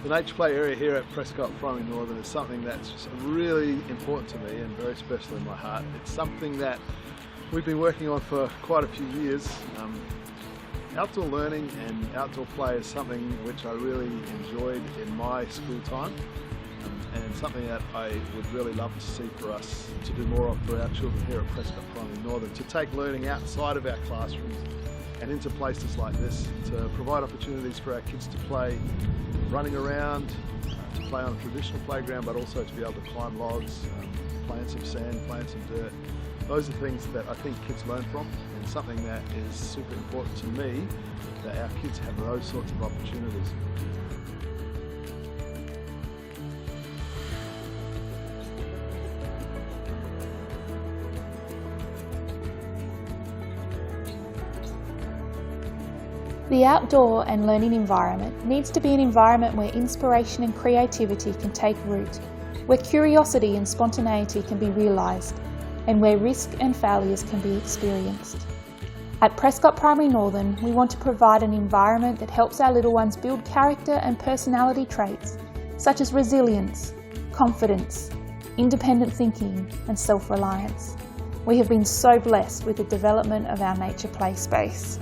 The nature play area here at Prescott Primary Northern is something that's just really important to me and very special in my heart. It's something that we've been working on for quite a few years. Outdoor learning and outdoor play is something which I really enjoyed in my school time, and something that I would really love to see for us to do more of for our children here at Prescott Primary Northern, to take learning outside of our classrooms and into places like this, to provide opportunities for our kids to play running around, to play on a traditional playground, but also to be able to climb logs, play in some sand, play in some dirt. Those are things that I think kids learn from, and something that is super important to me, that our kids have those sorts of opportunities. The outdoor and learning environment needs to be an environment where inspiration and creativity can take root, where curiosity and spontaneity can be realised, and where risk and failures can be experienced. At Prescott Primary Northern, we want to provide an environment that helps our little ones build character and personality traits such as resilience, confidence, independent thinking and self-reliance. We have been so blessed with the development of our nature play space.